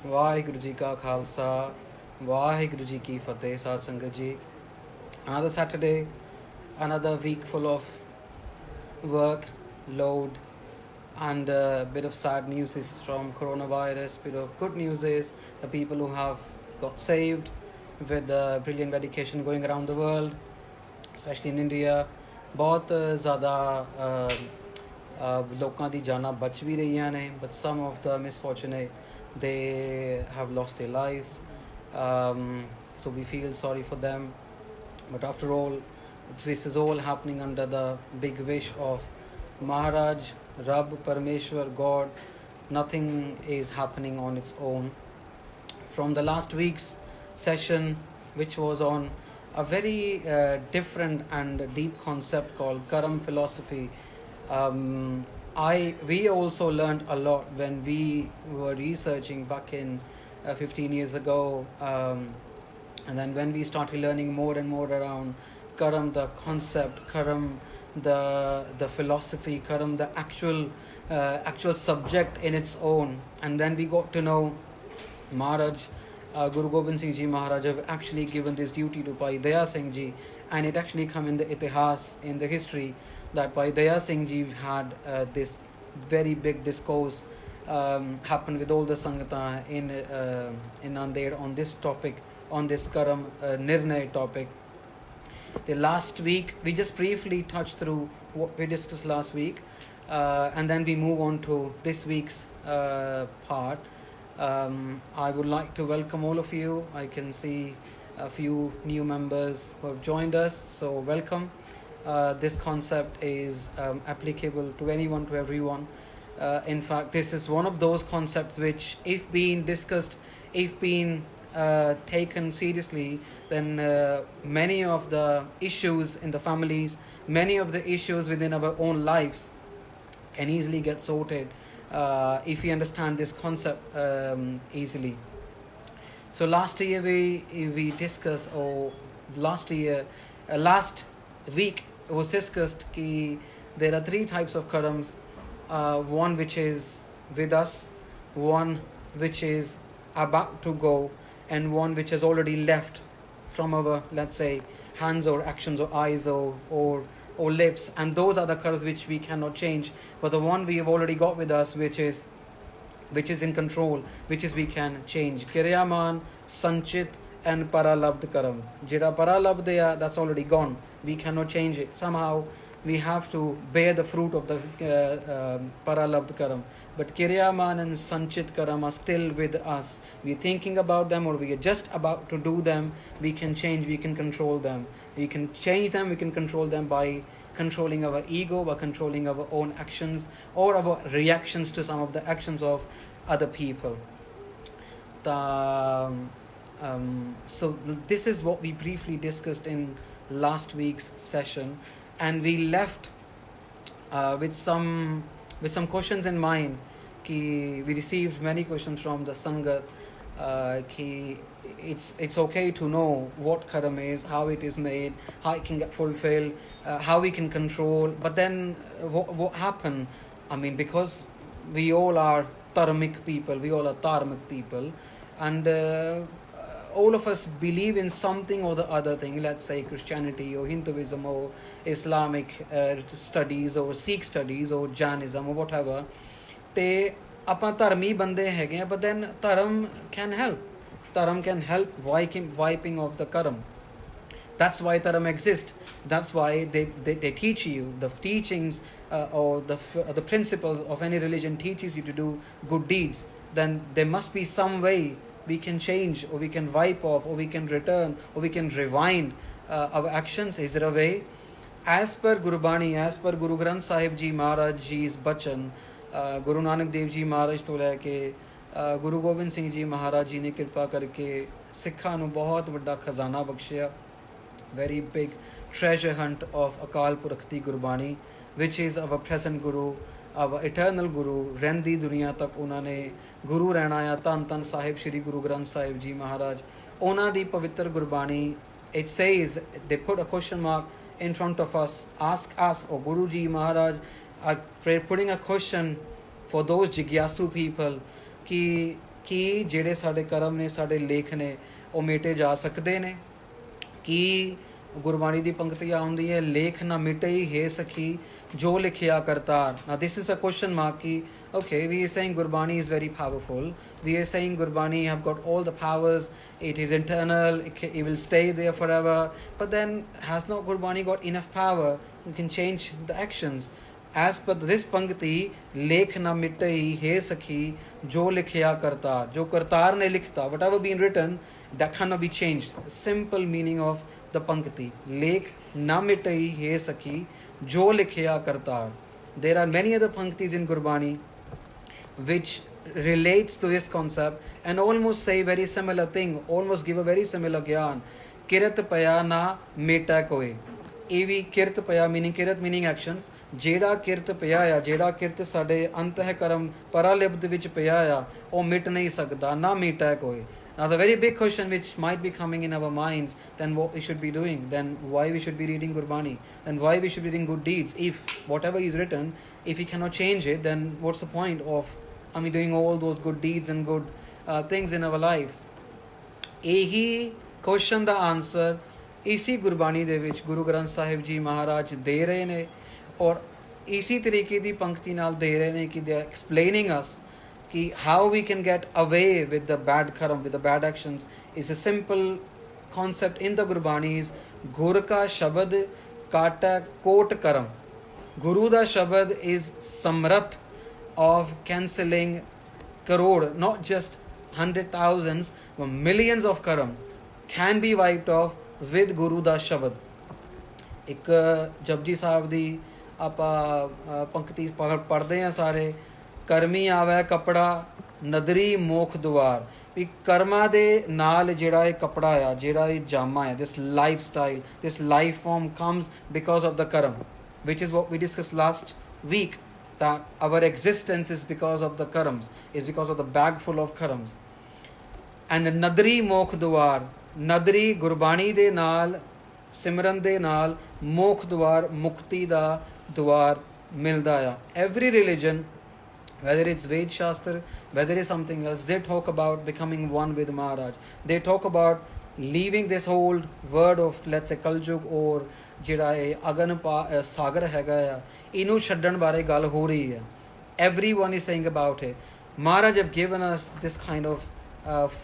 ਵਾਹਿਗੁਰੂ ਜੀ ਕਾ ਖਾਲਸਾ ਵਾਹਿਗੁਰੂ ਜੀ ਕੀ ਫਤਿਹ ਸਾਧ ਸੰਗਤ ਜੀ another Saturday, another week full of work load and a bit of sad news is from coronavirus. Bit of good news is the people who have got saved with the brilliant medication going around the world, especially in India. बहुत ज़्यादा लोगों की जाना बच भी रही ने, but some of the misfortunate they have lost their lives, so we feel sorry for them. But after all, this is all happening under the big wish of Maharaj, Rab, Parmeshwar, God. Nothing is happening on its own. From the last week's session, which was on a very different and deep concept called Karam philosophy, we also learned a lot when we were researching back in 15 years ago, and then when we started learning more and more around Karam, the concept, Karam, the philosophy, Karam, the actual subject in its own, and then we got to know Maharaj, Guru Gobind Singh Ji Maharaj have actually given this duty to Bhai Daya Singh Ji, and it actually come in the itihas, in the history, that Bhai Daya Singh Ji had this very big discourse happen with all the Sangata in Nanded on this topic, on this Karam Nirnay topic. The last week we just briefly touched through what we discussed last week, and then we move on to this week's part. I would like to welcome all of you. I can see a few new members who have joined us, so welcome. This concept is applicable to anyone, to everyone. In fact, this is one of those concepts which, if being discussed, if being taken seriously, then many of the issues in the families, many of the issues within our own lives can easily get sorted if we understand this concept easily. So last year we discussed, or last week it was discussed that there are three types of karams. One which is with us, one which is about to go, and one which has already left from our, let's say, hands or actions or eyes or lips, and those are the karmas which we cannot change. But the one we have already got with us, which is in control, which is we can change. Kiryaman, Sanchit and Paralabd Karam. Jira Paralabdaya, that's already gone. We cannot change it. Somehow we have to bear the fruit of the Paralabd Karam. But Kiryaman and Sanchit Karam are still with us. We're thinking about them, or we are just about to do them. We can change, we can control them. We can change them, we can control them by controlling our ego, by controlling our own actions, or our reactions to some of the actions of other people. So this is what we briefly discussed in last week's session, and we left with some questions in mind. We received many questions from the Sangat. It's okay to know what karam is, how it is made, how it can get fulfilled, how we can control. But then what happened? I mean, because we all are dharmic people, and all of us believe in something or the other thing, let's say Christianity or Hinduism or Islamic studies or Sikh studies or Jainism or whatever. Te ਆਪਾਂ ਧਰਮੀ ਬੰਦੇ ਹੈਗੇ ਆ, but then ਧਰਮ can help wiping off the karam. That's why dharam exists. That's why they teach you the teachings, or the principles of any religion teaches you to do good deeds. Then there must be some way we can change, or we can wipe off, or we can return, or we can rewind our actions. Is there a way? As per Gurbani, as per Guru Granth Sahib Ji Maharaj Ji's bachan, Guru Nanak Dev Ji Maharaj to leke Guru Gobind Singh Ji Maharaj Ji ne kirpa karke Sikha nu bahut vadda khazana bakshiya. Very big treasure hunt of Akal Purakh di Gurbani, which is our present Guru, our eternal Guru. Rendi duniya tak ਉਹਨਾਂ ਨੇ Guru ਰਹਿਣਾ ਆ, ਧੰਨ ਧੰਨ ਸਾਹਿਬ Shri Guru Granth Sahib Ji Maharaj. ਉਹਨਾਂ ਦੀ ਪਵਿੱਤਰ Gurbani, it says, they put a question mark in front of us. Ask us, or Guru Ji Maharaj are putting a question for those Jigyasu people, ki कि ਜਿਹੜੇ ਸਾਡੇ ਕਰਮ ਨੇ, ਸਾਡੇ ਲੇਖ ਨੇ, ਉਹ ਮੇਟੇ ਜਾ ਸਕਦੇ ਨੇ? ਕਿ ਗੁਰਬਾਣੀ ਦੀ ਪੰਕਤੀ ਆਉਂਦੀ ਹੈ, ਲੇਖ ਨਾ ਮਿਟਈ ਹੈ ਸਖੀ ਜੋ ਲਿਖਿਆ Kartar. Now this is a question mark ki, okay, we are saying Gurbani is very powerful. We are saying Gurbani have got all the powers. It is internal. It will stay there forever. But then has not Gurbani got enough power? You can change the actions. As per this pankti, lekh na mittai he sakhi jo likhya kartar. Jo kartar ne likhta, whatever been written, that cannot be changed. Simple meaning of the pankti. Lekh na mittai he sakhi jo likhya kartar. There are many other panktis in Gurbani which relates to this concept and almost say very similar thing, almost give a very similar gyan. Kirat paya na meta koi. Evi kirt paya meaning kirat meaning actions. Jeda kirt paya ya, jeda kirt sade antah karam paralibd vich paya ya, oh mit nahi sakda, na meta koi. Now the very big question which might be coming in our minds, then what we should be doing, then why we should be reading Gurbani, then why we should be reading good deeds. If whatever is written, if we cannot change it, then what's the point of doing all those good deeds and good things in our lives? Ehi question the answer इसी गुरबाणी ਦੇ ਵਿੱਚ ਗੁਰੂ ਗ੍ਰੰਥ ਸਾਹਿਬ ਜੀ ਮਹਾਰਾਜ ਦੇ ਰਹੇ ਨੇ ਔਰ ਇसी ਤਰੀਕੇ ਦੀ ਪੰਕਤੀ ਨਾਲ ਦੇ ਰਹੇ ਨੇ ਕਿ they are explaining us कि how we can get away with the bad karma, with the bad actions. Is a simple concept in the Gurbanis. Gur ka shabad kata kot karam. Guru da shabad is samrat of cancelling crore, not just 100,000s, but millions of karam can be wiped off with Guru da Shabad. ਇੱਕ ਜਪਜੀ ਸਾਹਿਬ ਦੀ ਆਪਾਂ ਪੰਕਤੀ ਪੜ੍ਹਦੇ ਹਾਂ ਸਾਰੇ, ਕਰਮੀ ਆਵੇ ਕੱਪੜਾ ਨਦਰੀ ਮੋਖ ਦੁਆਰ. ਵੀ ਕਰਮਾਂ ਦੇ ਨਾਲ ਜਿਹੜਾ ਇਹ ਕੱਪੜਾ ਆ, ਜਿਹੜਾ ਇਹ ਜਾਮਾ ਹੈ, this lifestyle, this life form comes because of the karam, which is what we discussed last week, that our existence is because of the karams, is because of the bag full of karams. And ਨਦਰੀ ਮੋਖ ਦੁਆਰ, ਨਦਰੀ ਗੁਰਬਾਣੀ ਦੇ ਨਾਲ, ਸਿਮਰਨ ਦੇ ਨਾਲ ਮੋਖ ਦੁਆਰ, ਮੁਕਤੀ ਦਾ ਦੁਆਰ ਮਿਲਦਾ ਆ. Every religion, whether it's Ved Shastra, whether it's something else, they talk about becoming one with Maharaj. They talk about leaving this whole word of, let's say, Kaljug, or ਜਿਹੜਾ ਇਹ ਅਗਨ ਸਾਗਰ ਹੈਗਾ ਆ, ਇਹਨੂੰ ਛੱਡਣ ਬਾਰੇ ਗੱਲ ਹੋ ਰਹੀ ਹੈ. Everyone is saying about it. Maharaj have given us this kind of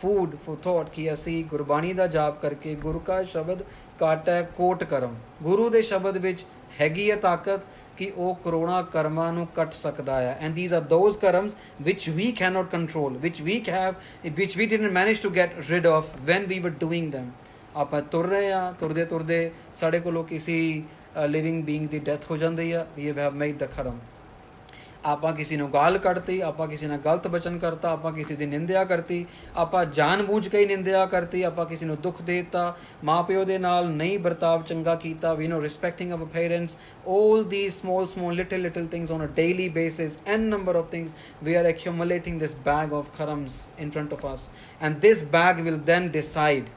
food for thought ਕਿ ਅਸੀਂ ਗੁਰਬਾਣੀ ਦਾ ਜਾਪ ਕਰਕੇ ਗੁਰੂ ਕਾ ਸ਼ਬਦ ਕਾਟੈ ਕੋਟ ਕਰਮ. ਗੁਰੂ ਦੇ ਸ਼ਬਦ ਵਿੱਚ ਹੈਗੀ ਹੈ ਤਾਕਤ ਕਿ ਉਹ ਕਰੋੜਾਂ ਕਰਮਾਂ ਨੂੰ ਕੱਟ ਸਕਦਾ ਹੈ. And these are those karams which we cannot control, which we didn't manage to get rid of when we were doing them. ਆਪਾਂ ਤੁਰ ਰਹੇ ਹਾਂ, ਤੁਰਦੇ ਤੁਰਦੇ ਸਾਡੇ ਕੋਲੋਂ ਕਿਸੇ ਲਿਵਿੰਗ ਬੀਇੰਗ ਦੀ ਡੈਥ ਹੋ ਜਾਂਦੀ ਆ. We have made the karam. ਆਪਾਂ ਕਿਸੇ ਨੂੰ ਗਾਲ ਕੱਢਤੀ, ਆਪਾਂ ਕਿਸੇ ਨਾਲ ਗਲਤ ਬਚਨ ਕਰਤਾ, ਆਪਾਂ ਕਿਸੇ ਦੀ ਨਿੰਦਿਆ ਕਰਤੀ, ਆਪਾਂ ਜਾਣ ਬੂਝ ਕੇ ਹੀ ਨਿੰਦਿਆ ਕਰਤੀ, ਆਪਾਂ ਕਿਸੇ ਨੂੰ ਦੁੱਖ ਦੇ ਦਿੱਤਾ, ਮਾਂ ਪਿਓ ਦੇ ਨਾਲ ਨਹੀਂ ਵਰਤਾਵ ਚੰਗਾ ਕੀਤਾ, respecting our parents. All these small little things on a daily basis, n number of things, we are accumulating this bag of karams in front of us, and this bag will then decide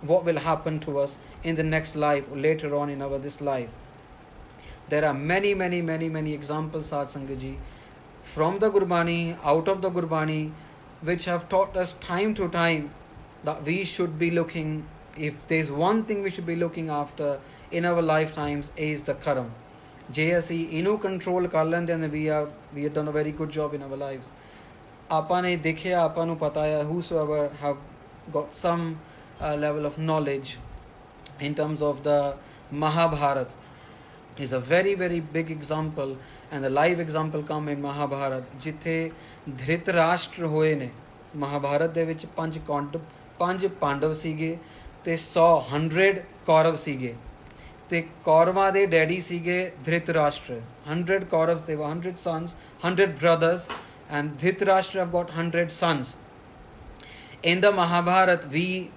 what will happen to us in the next life or later on in our this life. There are many examples, Sad Sangat ji, from the Gurbani, out of the Gurbani, which have taught us time to time that we should be looking, if there's one thing we should be looking after in our lifetimes, is the karam. Je assi inu control kar lende and we have done a very good job in our lives. Aapa ne dekhya, aapa nu pata hai, whosoever have got some level of knowledge in terms of the Mahabharata is a very big example, and the live example come in Mahabharata, ਜਿੱਥੇ ਧ੍ਰਿਤਰਾਸ਼ਟਰ ਹੋਏ ਨੇ. ਮਹਾਭਾਰਤ ਦੇ ਵਿੱਚ 5 ਪਾਂਡਵ ਸੀਗੇ ਤੇ 100 ਕੌਰਵ ਸੀਗੇ, ਤੇ ਕੌਰਵਾਂ ਦੇ ਡੈਡੀ ਸੀਗੇ Dhritarashtra. 100 ਕੌਰਵs, they were 100 sons, 100 brothers, and Dhritarashtra have got 100 sons. In the Mahabharata, we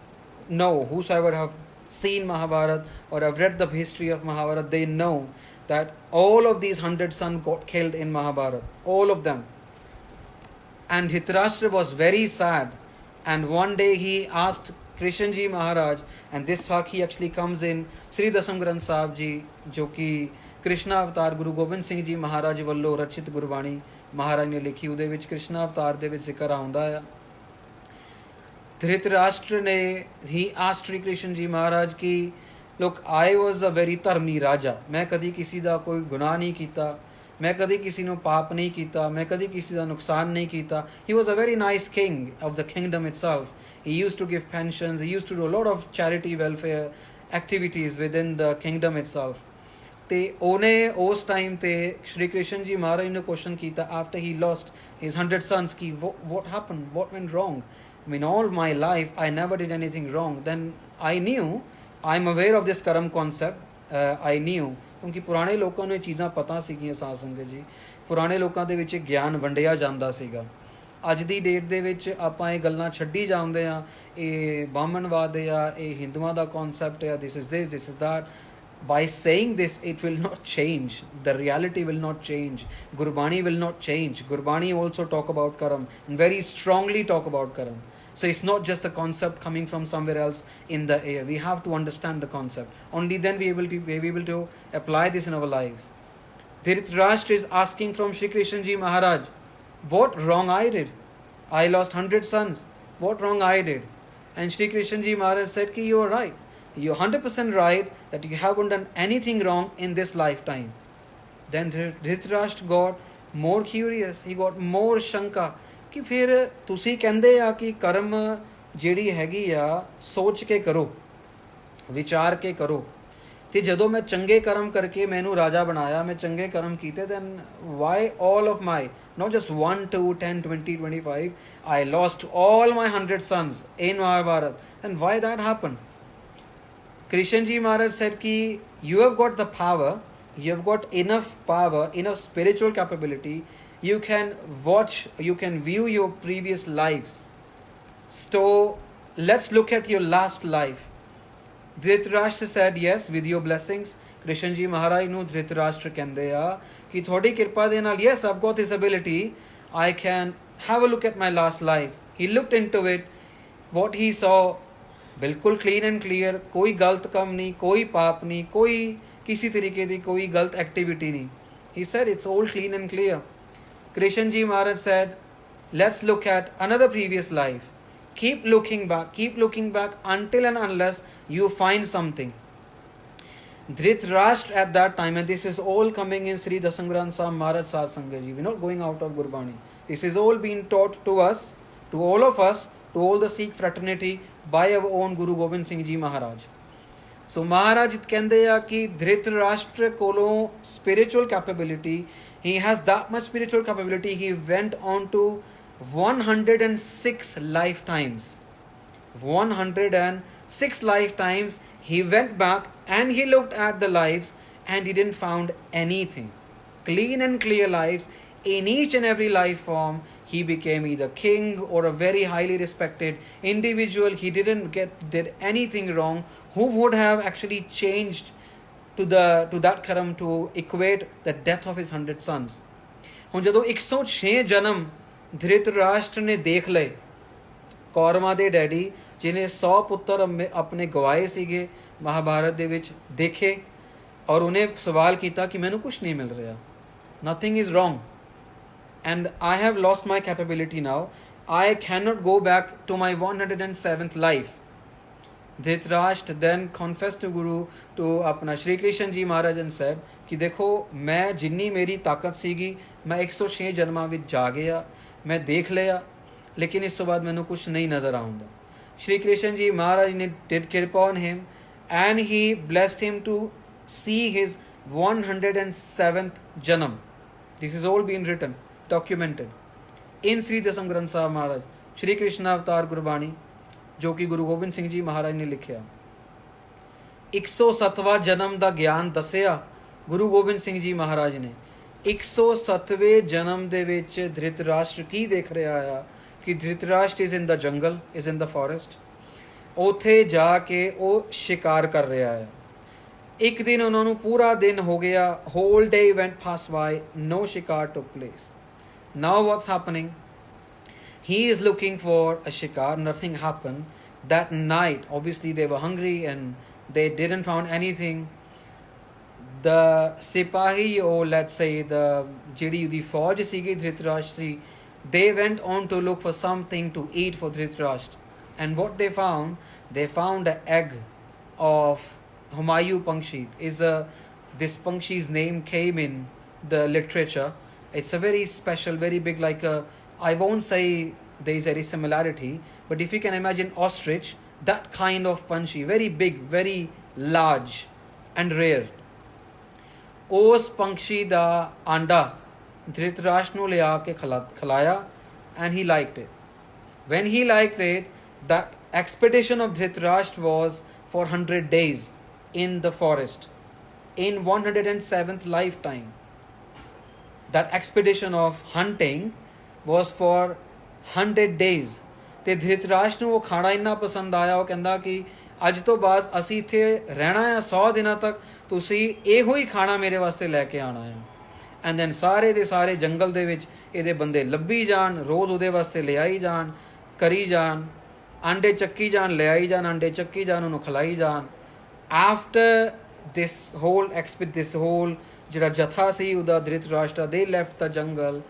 know, whosoever have seen Mahabharata or have read the history of Mahabharata, they know that all of these 100 sons got killed in Mahabharata, all of them. And Dhritarashtra was very sad, and one day he asked Krishna Ji Maharaj, and this Sakhi actually comes in Sri Dasam Granth Sahib Ji, jo ki Krishna Avatar Guru Gobind Singh Ji Maharaj ਵੱਲੋਂ ਰਚਿਤ ਗੁਰਬਾਣੀ ਮਹਾਰਾਜ ਨੇ ਲਿਖੀ, ਉਹਦੇ ਵਿੱਚ ਕ੍ਰਿਸ਼ਨ ਅਵਤਾਰ ਦੇ ਵਿੱਚ ਜ਼ਿਕਰ ਆਉਂਦਾ ਆ. धृतराष्ट्र ने ही आस्क्ड श्री कृष्ण जी महाराज की look, I was a very ਧਰਮੀ ਰਾਜਾ, ਮੈਂ ਕਦੀ ਕਿਸੇ ਦਾ ਕੋਈ ਗੁਨਾਹ ਨਹੀਂ ਕੀਤਾ, ਮੈਂ ਕਦੀ ਕਿਸੇ ਨੂੰ ਪਾਪ ਨਹੀਂ ਕੀਤਾ, ਮੈਂ ਕਦੀ ਕਿਸੇ ਦਾ ਨੁਕਸਾਨ ਨਹੀਂ ਕੀਤਾ. He was a very nice king of the kingdom itself. He used to give pensions, he used to do a lot of charity welfare activities within the kingdom itself. ਤੇ ਉਹਨੇ ਉਸ ਟਾਈਮ ਤੇ ਸ਼੍ਰੀ ਕ੍ਰਿਸ਼ਨ ਜੀ ਮਹਾਰਾਜ ਨੂੰ ਕੁਐਸਚਨ ਕੀਤਾ after he lost his 100 sons ਕਿ what happened, what went wrong? I mean, all my life I never did anything wrong. Then I knew, I'm aware of this karma concept. I knew, ਕਿਉਂਕਿ ਪੁਰਾਣੇ ਲੋਕਾਂ ਨੂੰ ਇਹ ਚੀਜ਼ਾਂ ਪਤਾ ਸੀਗੀਆਂ ਸਾਧ ਸੰਗਤ ਜੀ. ਪੁਰਾਣੇ ਲੋਕਾਂ ਦੇ ਵਿੱਚ ਗਿਆਨ ਵੰਡਿਆ ਜਾਂਦਾ ਸੀਗਾ. ਅੱਜ ਦੀ ਡੇਟ ਦੇ ਵਿੱਚ ਆਪਾਂ ਇਹ ਗੱਲਾਂ ਛੱਡੀ ਜਾਂਦੇ ਆ, ਇਹ ਬਾਹਮਣਵਾਦ ਆ, ਇਹ ਹਿੰਦੂਆਂ ਦਾ ਕਨਸੈਪਟ ਆ, this is this, this is that. By saying this, it will not change. The reality will not change. Gurbani will not change. Gurbani also talk about karam and very strongly talk about karam. So it's not just a concept coming from somewhere else in the air. We have to understand the concept. Only then we will be able to apply this in our lives. Dhritarashtra is asking from Shri Krishna Ji Maharaj, what wrong I did? I lost 100 sons. What wrong I did? And Shri Krishna Ji Maharaj said ki you are right. You're 100% right that you haven't done anything wrong in this lifetime. Then Dhritarashtra got more curious. He got more shanka. ਕਿ ਫਿਰ ਤੁਸੀਂ ਕਹਿੰਦੇ ਆ ਕਿ ਕਰਮ ਜਿਹੜੀ ਹੈਗੀ ਆ ਸੋਚ ਕੇ ਕਰੋ, ਵਿਚਾਰ ਕੇ ਕਰੋ, ਤੇ ਜਦੋਂ ਮੈਂ ਚੰਗੇ ਕਰਮ ਕਰਕੇ ਮੈਨੂੰ ਰਾਜਾ ਬਣਾਇਆ, ਮੈਂ ਚੰਗੇ ਕਰਮ ਕੀਤੇ, then why all of my, not just 1, 2, 10, 20, 25, I lost all my 100 sons in Mahabharat. And why that happened? Krishna Ji Maharaj said ki you have got the power, you have got enough power, enough spiritual capability, you can watch, you can view your previous lives. So let's look at your last life. Dhritarashtra said yes, with your blessings. Krishna Ji Maharaj nu Dhritarashtra ਕਹਿੰਦੇ ਆ ਕਿ ਤੁਹਾਡੀ ਕਿਰਪਾ ਦੇ ਨਾਲ, yes, I've got this ability, I can have a look at my last life. He looked into it. What he saw, ਬਿਲਕੁਲ clean and clear, ਕੋਈ ਗਲਤ ਕੰਮ ਨਹੀਂ, ਕੋਈ ਪਾਪ ਨਹੀਂ, ਕੋਈ ਕਿਸੇ ਤਰੀਕੇ ਦੀ ਕੋਈ ਗਲਤ ਐਕਟੀਵਿਟੀ ਨਹੀਂ. He said it's all clean and clear. Krishna Ji Maharaj said, let's look at another previous life. Keep looking back until and unless you find something. Dhritarashtra at that time, and this is all coming in Sri Dasam Granth Sahib Maharaj Sat Sangat Ji. We're not going out of Gurbani. This is all being taught to us, to all of us, to all the Sikh fraternity by our own Guru Gobind Singh Ji Maharaj. So Maharaj ਕਹਿੰਦੇ ਆ ਕਿ Dhritarashtra ਕੋਲੋਂ spiritual capability, he has that much spiritual capability, he went on to 106 lifetimes. 106 lifetimes he went back and he looked at the lives and he didn't found anything. Clean and clear lives. In each and every life form, he became either king or a very highly respected individual. He did anything wrong. Who would have actually changed to that karam to equate the death of his 100 sons? ਹੁਣ ਜਦੋਂ 106 ਜਨਮ ਧ੍ਰਿਤਰਾਸ਼ਟਰ ਨੇ ਦੇਖ ਲਏ, ਕੌਰਵਾਂ ਦੇ daddy ਜਿਹਨੇ 100 ਪੁੱਤਰ ਆਪਣੇ ਗਵਾਏ ਸੀਗੇ ਮਹਾਭਾਰਤ ਦੇ ਵਿੱਚ ਦੇਖੇ, ਔਰ ਉਹਨੇ ਸਵਾਲ ਕੀਤਾ ਕਿ ਮੈਨੂੰ ਕੁਝ ਨਹੀਂ ਮਿਲ ਰਿਹਾ, nothing is wrong and I have lost my capability now, I cannot go back to my 107th life. Dhritarashtra then confessed to Guru, to apna Shri Krishna Ji Maharaj, and said कि देखो मैं जिन्नी मेरी ताकत सीगी मैं 106 जन्मां ਵਿੱਚ ਜਾ ਗਿਆ, मैं देख लिया, लेकिन इस तो बाद मैनू कुछ नहीं नज़र आऊँगा. Shri Krishna Ji Maharaj ne did kirpa on him and he blessed him to see his 107th janam. This is all been written, documented in Sri Dasam Granth Sahib Maharaj, Shri Krishna Avatar Gurbani, ਜੋ ਕਿ ਗੁਰੂ ਗੋਬਿੰਦ ਸਿੰਘ ਜੀ ਮਹਾਰਾਜ ਨੇ ਲਿਖਿਆ. 107ਵਾਂ ਜਨਮ ਦਾ ਗਿਆਨ ਦੱਸਿਆ ਗੁਰੂ ਗੋਬਿੰਦ ਸਿੰਘ ਜੀ ਮਹਾਰਾਜ ਨੇ. 107ਵੇਂ ਜਨਮ ਦੇ ਵਿੱਚ ਧ੍ਰਿਤਰਾਸ਼ਟਰ ਕੀ ਦੇਖ ਰਿਹਾ ਆ ਕਿ ਧ੍ਰਿਤਰਾਸ਼ਟਰ ਇਜ਼ ਇਨ ਦਾ ਜੰਗਲ, ਇਜ਼ ਇਨ ਦਾ ਫੋਰੈਸਟ. ਉੱਥੇ ਜਾ ਕੇ ਉਹ ਸ਼ਿਕਾਰ ਕਰ ਰਿਹਾ ਆ. ਇੱਕ ਦਿਨ ਉਹਨਾਂ ਨੂੰ ਪੂਰਾ ਦਿਨ ਹੋ ਗਿਆ, hole day ਵੈਂਟ pass by, no ਸ਼ਿਕਾਰ took place. Now what's happening? He is looking for a shikar, nothing happened. That night, obviously they were hungry and they didn't found anything. The Sipahi, or let's say the Fauj Sigi Dhritarashtra, they went on to look for something to eat for Dhritarashtra. And what they found an egg of Humayun Pankshi. This Pankshi's name came in the literature. It's a very special, very big, I won't say there is any similarity, but if you can imagine ostrich, that kind of Panchi, very big, very large and rare. Os Pankshi da anda Dhritarashtra nu liya ke khalaya, and he liked it. When he liked it, that expedition of Dhritarashtra was for 100 days in the forest, in 107th lifetime. That expedition of hunting was for 100 days. ਤੇ ਧ੍ਰਿਤਰਾਸ਼ਟਰ ਨੂੰ ਉਹ ਖਾਣਾ ਇੰਨਾ ਪਸੰਦ ਆਇਆ, ਉਹ ਕਹਿੰਦਾ ਕਿ ਅੱਜ ਤੋਂ ਬਾਅਦ ਅਸੀਂ ਇੱਥੇ ਰਹਿਣਾ ਆ 100 ਦਿਨਾਂ ਤੱਕ, ਤੁਸੀਂ ਇਹੋ ਹੀ ਖਾਣਾ ਮੇਰੇ ਵਾਸਤੇ ਲੈ ਕੇ ਆਉਣਾ ਆ. ਐਂਡ ਦੈਨ ਸਾਰੇ ਦੇ ਸਾਰੇ ਜੰਗਲ ਦੇ ਵਿੱਚ ਇਹਦੇ ਬੰਦੇ ਲੱਭੀ ਜਾਣ, ਰੋਜ਼ ਉਹਦੇ ਵਾਸਤੇ ਲਿਆਈ ਜਾਣ, ਕਰੀ ਜਾਣ, ਆਂਡੇ ਚੱਕੀ ਜਾਣ, ਲਿਆਈ ਜਾਣ, ਆਂਡੇ ਚੱਕੀ ਜਾਣ, ਉਹਨੂੰ ਖਿਲਾਈ ਜਾਣ. ਆਫਟਰ this whole ਜਿਹੜਾ ਜਥਾ ਸੀ ਉਹਦਾ Dhritarashtra, they left the jungle.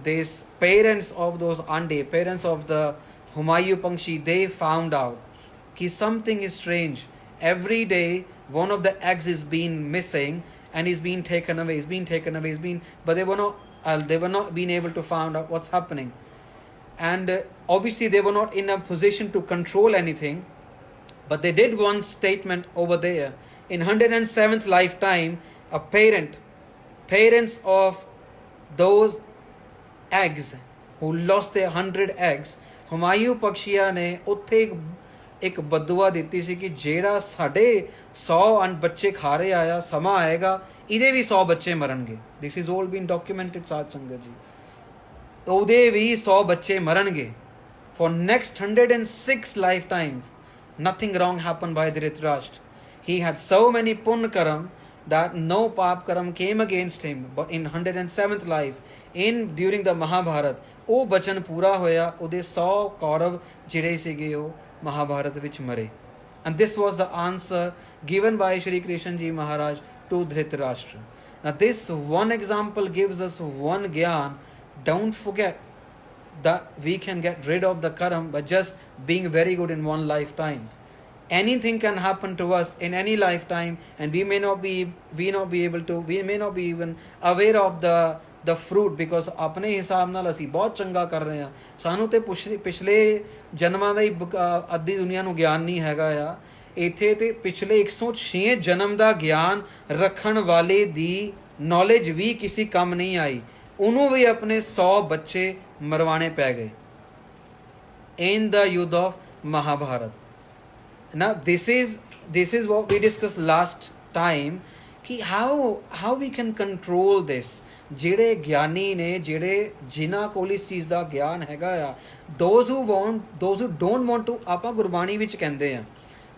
These parents of those ande, parents of the Humayun Pankshi, they found out that something is strange. Every day one of the eggs is being missing and is being taken away, but they were not being able to find out what's happening. And obviously they were not in a position to control anything, but they did one statement over there. In 107th lifetime, a parents of those eggs who lost their 100 eggs, Humayun ਪਕਸ਼ੀਆ ਨੇ ਉੱਥੇ ਇੱਕ ਬਦਦੁਆ ਦਿੱਤੀ ਸੀ ਕਿ ਜਿਹੜਾ ਸਾਡੇ 100 ਬੱਚੇ ਖਾ ਰਹੇ ਆਇਆ, ਸਮਾਂ ਆਏਗਾ ਇਹਦੇ ਵੀ 100 ਬੱਚੇ ਮਰਨਗੇ. This is all bean documented ਸਾਧ ਸੰਗਤ ਜੀ. ਉਹਦੇ ਵੀ 100 ਬੱਚੇ ਮਰਨਗੇ. For next 106 lifetimes, nothing wrong happened by Dhritarashtra. He had so many pun karam that no pap karam came against him. But in 107th life, during the Mahabharata, ਉਹ ਬਚਨ ਪੂਰਾ ਹੋਇਆ, ਉਹਦੇ 100 ਕੌਰਵ ਜਿਹੜੇ ਸੀਗੇ ਉਹ ਮਹਾਭਾਰਤ ਵਿੱਚ ਮਰੇ. And this was the answer given by Shri Krishna Ji Maharaj to Dhritarashtra. Now this one example gives us one gyan. Don't forget that we can get rid of the karam by just being very good in one lifetime. Anything can happen to us in any lifetime, and we may not be even aware of the fruit, because ਆਪਣੇ ਹਿਸਾਬ ਨਾਲ ਅਸੀਂ ਬਹੁਤ ਚੰਗਾ ਕਰ ਰਹੇ ਹਾਂ. ਸਾਨੂੰ ਤੇ ਪਿਛਲੇ ਜਨਮਾਂ ਦਾ ਹੀ ਅੱਧੀ ਦੁਨੀਆ ਨੂੰ ਗਿਆਨ ਨਹੀਂ ਹੈਗਾ ਆ. ਇੱਥੇ ਤੇ ਪਿਛਲੇ 106 ਜਨਮ ਦਾ ਗਿਆਨ ਰੱਖਣ ਵਾਲੇ ਦੀ ਨੌਲੇਜ ਵੀ ਕਿਸੇ ਕੰਮ ਨਹੀਂ ਆਈ. ਉਹਨੂੰ ਵੀ ਆਪਣੇ 100 ਬੱਚੇ ਮਰਵਾਣੇ ਪੈ ਗਏ in the youth of Mahabharata. Now this is what we discussed last time, कि how we can control this. ਜਿਹੜੇ ਗਿਆਨੀ ਨੇ, ਜਿਨ੍ਹਾਂ ਕੋਲ ਇਸ ਚੀਜ਼ ਦਾ ਗਿਆਨ ਹੈਗਾ ਆ, those who don't want to, ਆਪਾਂ ਗੁਰਬਾਣੀ ਵਿੱਚ ਕਹਿੰਦੇ ਆ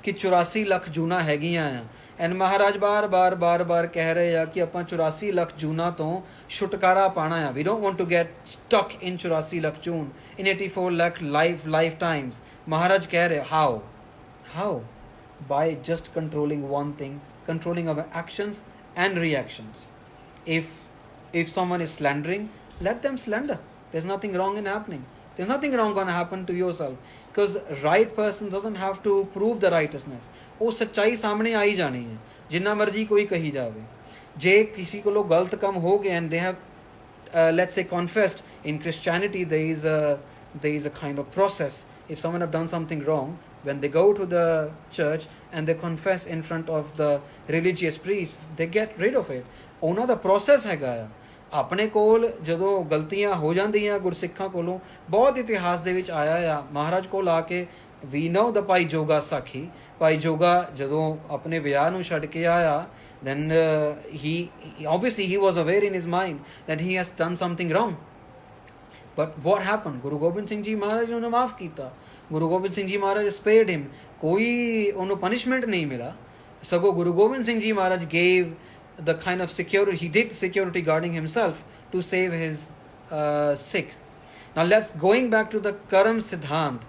ਕਿ 84 ਲੱਖ ਜੂਨਾਂ ਹੈਗੀਆਂ ਆ. ਐਂਡ ਮਹਾਰਾਜ ਬਾਰ ਕਹਿ ਰਹੇ ਆ ਕਿ ਆਪਾਂ 84 ਲੱਖ ਜੂਨਾਂ ਤੋਂ ਛੁਟਕਾਰਾ ਪਾਣਾ ਆ. We don't want to get stuck in 84 lakh June, in 84 lakh lifetimes. Maharaj ਕਹਿ ਰਹੇ how? By just controlling one thing, controlling our actions and reactions. If someone is slandering, let them slander. There's nothing wrong in happening. There's nothing wrong going to happen to yourself, because right person doesn't have to prove the righteousness. ਉਹ ਸੱਚਾਈ ਸਾਹਮਣੇ ਆਈ ਜਾਣੀ ਹੈ, ਜਿੰਨਾ ਮਰਜ਼ੀ ਕੋਈ ਕਹੀ ਜਾਵੇ. ਜੇ ਕਿਸੇ ਕੋਲੋਂ ਗਲਤ ਕੰਮ ਹੋ ਗਿਆ and they have let's say confessed, in Christianity there is a kind of process. If someone have done something wrong, when they go to the church and they confess in front of the religious priest, they get rid of it. ਉਹਨਾਂ ਦਾ process ਹੈਗਾ ਆ. ਆਪਣੇ ਕੋਲ ਜਦੋਂ ਗਲਤੀਆਂ ਹੋ ਜਾਂਦੀਆਂ ਗੁਰਸਿੱਖਾਂ ਕੋਲੋਂ, ਬਹੁਤ ਇਤਿਹਾਸ ਦੇ ਵਿੱਚ ਆਇਆ ਆ. ਮਹਾਰਾਜ ਕੋਲ ਆ ਕੇ we know the ਭਾਈ ਜੋਗਾ ਸਾਖੀ. ਭਾਈ ਜੋਗਾ ਜਦੋਂ ਆਪਣੇ ਵਿਆਹ ਨੂੰ ਛੱਡ ਕੇ ਆਇਆ, then he was aware in his mind that he has done something wrong. But what happened? Guru Gobind Singh Ji Maharaj ਨੇ ਮਾਫ ਕੀਤਾ. Guru Gobind Singh Ji Maharaj spared him. ਕੋਈ ਉਹਨੂੰ punishment ਨਹੀਂ ਮਿਲਾ. ਸਗੋਂ Guru Gobind Singh Ji Maharaj gave the kind of security, he did security guarding himself to save his Sikh. Now going back to the Karam Siddhant.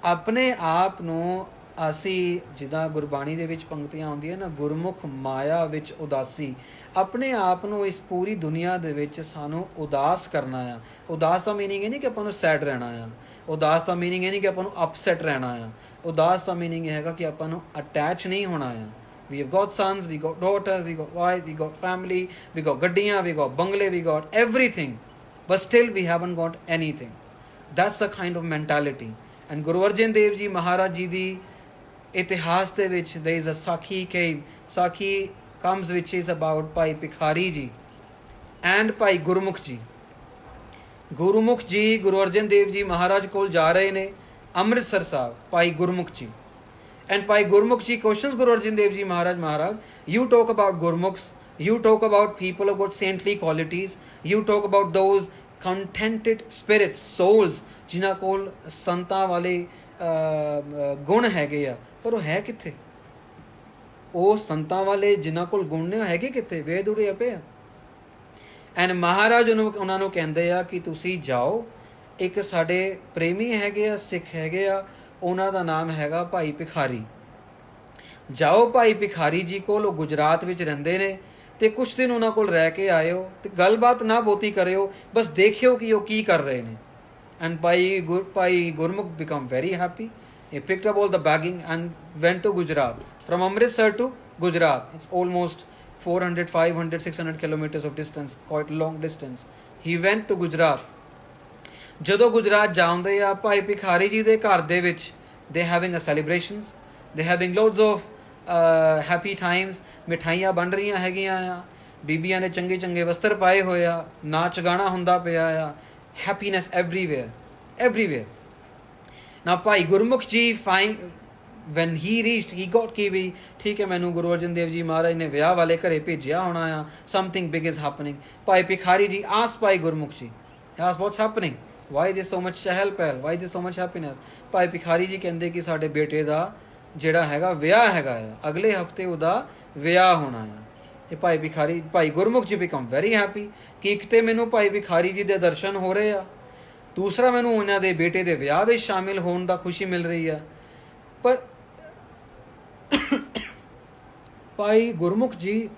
ਆਪਣੇ ਆਪ ਨੂੰ ਅਸੀਂ, ਜਿੱਦਾਂ ਗੁਰਬਾਣੀ ਦੇ ਵਿੱਚ ਪੰਕਤੀਆਂ ਆਉਂਦੀਆਂ ਨਾ, ਗੁਰਮੁਖ ਮਾਇਆ ਵਿੱਚ ਉਦਾਸੀ, ਆਪਣੇ ਆਪ ਨੂੰ ਇਸ ਪੂਰੀ ਦੁਨੀਆ ਦੇ ਵਿੱਚ ਸਾਨੂੰ ਉਦਾਸ ਕਰਨਾ ਆ. ਉਦਾਸ ਦਾ ਮੀਨਿੰਗ ਇਹ ਨਹੀਂ ਕਿ ਆਪਾਂ ਨੂੰ ਸੈਡ ਰਹਿਣਾ ਆ. ਉਦਾਸ ਦਾ ਮੀਨਿੰਗ ਇਹ ਨਹੀਂ ਕਿ ਆਪਾਂ ਨੂੰ ਅਪਸੈਟ ਰਹਿਣਾ ਆ, ਉਦਾਸ ਦਾ ਮੀਨਿੰਗ ਇਹ ਹੈਗਾ ਕਿ ਆਪਾਂ ਨੂੰ ਅਟੈਚ ਨਹੀਂ ਹੋਣਾ ਆ। We have got sons, we got daughters, we got wives, we got family, we got gaddiyan, we got bungalow, we got everything, but still we haven't got anything. That's the kind of mentality. And Guru Arjan Dev Ji Maharaj Ji di itihas de vich there is a Sakhi cave. Sakhi comes which is about Bhai Bhikhari Ji and Bhai Gurmukh Ji. Gurmukh Ji Guru Arjan Dev Ji Maharaj kol ja rahe ne Amritsar Sahib, Bhai Gurmukh Ji. And Bhai Gurmukh Ji questions Guru Arjan Dev Ji Maharaj, you talk about Gurmukhs, you talk about people who got saintly qualities, you talk about those contented spirits, souls, ਜਿਨ੍ਹਾਂ ਕੋਲ ਸੰਤਾਂ ਵਾਲੇ ਗੁਣ ਹੈਗੇ ਆ, ਪਰ ਉਹ ਹੈ ਕਿੱਥੇ? ਉਹ ਸੰਤਾਂ ਵਾਲੇ ਜਿਨ੍ਹਾਂ ਕੋਲ ਗੁਣ ਨੇ ਹੈਗੇ ਕਿੱਥੇ? ਵੇਦ ਉੜੇ ਪਏ ਆ। ਐਂਡ ਮਹਾਰਾਜ ਉਹਨਾਂ ਨੂੰ ਕਹਿੰਦੇ ਆ ਕਿ ਤੁਸੀਂ ਜਾਓ, ਇੱਕ ਸਾਡੇ ਪ੍ਰੇਮੀ ਹੈਗੇ ਆ, ਸਿੱਖ ਹੈਗੇ ਆ, ਉਹਨਾਂ ਦਾ ਨਾਮ ਹੈਗਾ ਭਾਈ ਭਿਖਾਰੀ। ਜਾਓ ਭਾਈ ਭਿਖਾਰੀ ਜੀ ਕੋਲ, ਉਹ ਗੁਜਰਾਤ ਵਿੱਚ ਰਹਿੰਦੇ ਨੇ, ਤੇ ਕੁਛ ਦਿਨ ਉਹਨਾਂ ਕੋਲ ਰਹਿ ਕੇ ਆਇਓ, ਤੇ ਗੱਲਬਾਤ ਨਾ ਬਹੁਤੀ ਕਰਿਓ, ਬਸ ਦੇਖਿਓ ਕਿ ਉਹ ਕੀ ਕਰ ਰਹੇ ਨੇ। And Bhai Gurmukh become very happy. He picked up all the bagging and went to Gujarat. From Amritsar to Gujarat, it's almost 400, 500, 600 kilometers of distance, quite a long distance. He went to Gujarat. ਜਦੋਂ ਗੁਜਰਾਤ ਜਾਂਦੇ ਆ, ਭਾਈ ਭਿਖਾਰੀ ਜੀ ਦੇ ਘਰ ਦੇ ਵਿੱਚ they having a celebrations, they having loads of happy times, ਮਿਠਾਈਆਂ ਬਣ ਰਹੀਆਂ ਹੈਗੀਆਂ ਆ, ਬੀਬੀਆਂ ਨੇ ਚੰਗੇ ਚੰਗੇ ਵਸਤਰ ਪਾਏ ਹੋਏ ਆ, ਨਾਚ ਗਾਣਾ ਹੁੰਦਾ ਪਿਆ ਆ, happiness everywhere. Now ਭਾਈ ਗੁਰਮੁਖ ਜੀ when he reached, he got ਕਿ ਵੀ ਠੀਕ ਹੈ, ਮੈਨੂੰ ਗੁਰੂ ਅਰਜਨ ਦੇਵ ਜੀ ਮਹਾਰਾਜ ਨੇ ਵਿਆਹ ਵਾਲੇ ਘਰੇ ਭੇਜਿਆ ਹੋਣਾ ਆ, something big is happening. ਭਾਈ ਭਿਖਾਰੀ ਜੀ asked ਭਾਈ ਗੁਰਮੁਖ ਜੀ, asked what's happening, why there's so much chahal-pahal, why there's so much happiness? ਭਾਈ ਭਿਖਾਰੀ ਜੀ ਕਹਿੰਦੇ ਕਿ ਸਾਡੇ ਬੇਟੇ ਦਾ ਜਿਹੜਾ ਹੈਗਾ ਵਿਆਹ ਹੈਗਾ ਆ, ਅਗਲੇ ਹਫਤੇ ਉਹਦਾ ਵਿਆਹ ਹੋਣਾ ਆ। ਤੇ ਭਾਈ ਗੁਰਮੁਖ ਜੀ ਬਿਕਮ ਵੈਰੀ ਹੈਪੀ ਕਿ ਇੱਕ ਤੇ ਮੈਨੂੰ ਭਾਈ ਭਿਖਾਰੀ ਜੀ ਦੇ ਦਰਸ਼ਨ ਹੋ ਰਹੇ ਆ, ਦੂਸਰਾ ਮੈਨੂੰ ਉਹਨਾਂ ਦੇ ਬੇਟੇ ਦੇ ਵਿਆਹ ਵਿੱਚ ਸ਼ਾਮਿਲ ਹੋਣ ਦਾ ਖੁਸ਼ੀ ਮਿਲ ਰਹੀ ਆ। ਪਰ ਭਾਈ ਗੁਰਮੁਖ ਜੀ,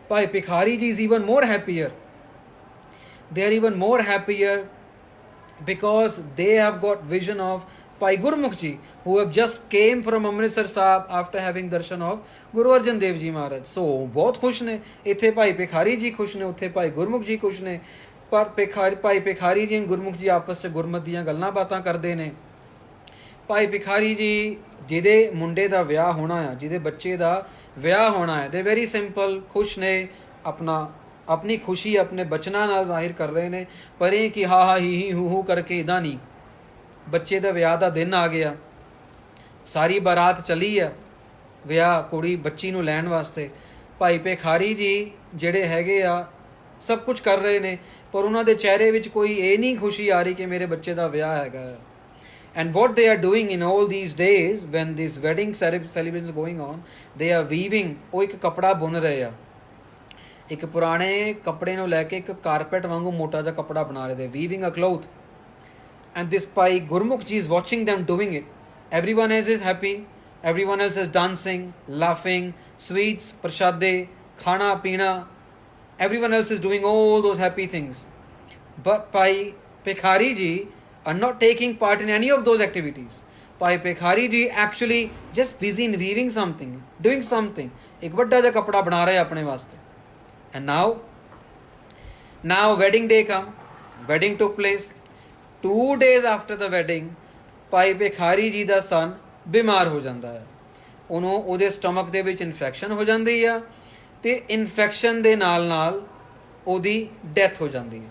ਭਾਈ ਭਿਖਾਰੀ ਜੀ is even more happier. They are even more happier because they have got vision of Bhai Gurmukh Ji, who have just came from Amritsar Sahib after having darshan of Guru Arjan Dev Ji Maharaj. So ਬਹੁਤ ਖੁਸ਼ ਨੇ, ਇੱਥੇ ਭਾਈ ਭਿਖਾਰੀ ਜੀ ਖੁਸ਼ ਨੇ, ਉੱਥੇ ਭਾਈ ਗੁਰਮੁਖ ਜੀ ਖੁਸ਼ ਨੇ। ਪਰ ਭਾਈ ਭਿਖਾਰੀ ਜੀ ਗੁਰਮੁਖ ਜੀ ਆਪਸ 'ਚ ਗੁਰਮਤ ਦੀਆਂ ਗੱਲਾਂ ਬਾਤਾਂ ਕਰਦੇ ਨੇ। ਭਾਈ ਭਿਖਾਰੀ ਜੀ ਜਿਹਦੇ ਮੁੰਡੇ ਦਾ ਵਿਆਹ ਹੋਣਾ ਆ, ਜਿਹਦੇ ਬੱਚੇ ਦਾ ਵਿਆਹ ਹੋਣਾ ਹੈ, ਦੇ ਵੈਰੀ ਸਿੰਪਲ ਖੁਸ਼ ਨੇ, ਆਪਣੀ ਖੁਸ਼ੀ ਆਪਣੇ ਬਚਨਾਂ ਨਾਲ ਜ਼ਾਹਿਰ ਕਰ ਰਹੇ ਨੇ, ਪਰ ਇਹ ਕਿ ਹਾ ਹੀ ਹੂ ਕਰਕੇ ਇੱਦਾਂ ਨਹੀਂ। ਬੱਚੇ ਦਾ ਵਿਆਹ ਦਾ ਦਿਨ ਆ ਗਿਆ, ਸਾਰੀ ਬਾਰਾਤ ਚੱਲੀ ਆ ਵਿਆਹ ਕੁੜੀ ਬੱਚੀ ਨੂੰ ਲੈਣ ਵਾਸਤੇ। ਭਾਈ ਭਿਖਾਰੀ ਜੀ ਜਿਹੜੇ ਹੈਗੇ ਆ ਸਭ ਕੁਝ ਕਰ ਰਹੇ ਨੇ, ਪਰ ਉਹਨਾਂ ਦੇ ਚਿਹਰੇ ਵਿੱਚ ਕੋਈ ਇਹ ਨਹੀਂ ਖੁਸ਼ੀ ਆ ਰਹੀ ਕਿ ਮੇਰੇ ਬੱਚੇ ਦਾ ਵਿਆਹ ਹੈਗਾ। And what they are doing in all these days when this wedding celebration is going on, they are weaving, ਉਹ ਇੱਕ ਕੱਪੜਾ ਬੁਣ ਰਹੇ ਆ, ਇੱਕ ਪੁਰਾਣੇ ਕੱਪੜੇ ਨੂੰ ਲੈ ਕੇ ਇੱਕ ਕਾਰਪੈਟ ਵਾਂਗੂ ਮੋਟਾ ਜਿਹਾ ਕੱਪੜਾ ਬਣਾ ਰਹੇ ਨੇ, weaving a cloth. And this Bhai Gurmukh Ji is watching them doing it. Everyone else is happy, everyone else is dancing, laughing, sweets, prashade, khana peena, everyone else is doing all those happy things. But Bhai Bhikhari Ji are not taking part in any of those activities. Bhai Bhikhari Ji actually just busy in weaving something, doing something. एक बड़ा जा कपड़ा बना रहे अपने वास्ते. And now wedding day come, wedding took place. 2 days after the wedding, ਭਾਈ ਭਿਖਾਰੀ ਜੀ ਦਾ ਸਨ ਬਿਮਾਰ ਹੋ ਜਾਂਦਾ ਹੈ। ਉਹਨੂੰ ਉਹਦੇ ਸਟਮਕ ਦੇ ਵਿੱਚ ਇਨਫੈਕਸ਼ਨ ਹੋ ਜਾਂਦੀ ਆ, ਤੇ ਇਨਫੈਕਸ਼ਨ ਦੇ ਨਾਲ ਉਹਦੀ ਡੈਥ ਹੋ ਜਾਂਦੀ ਹੈ।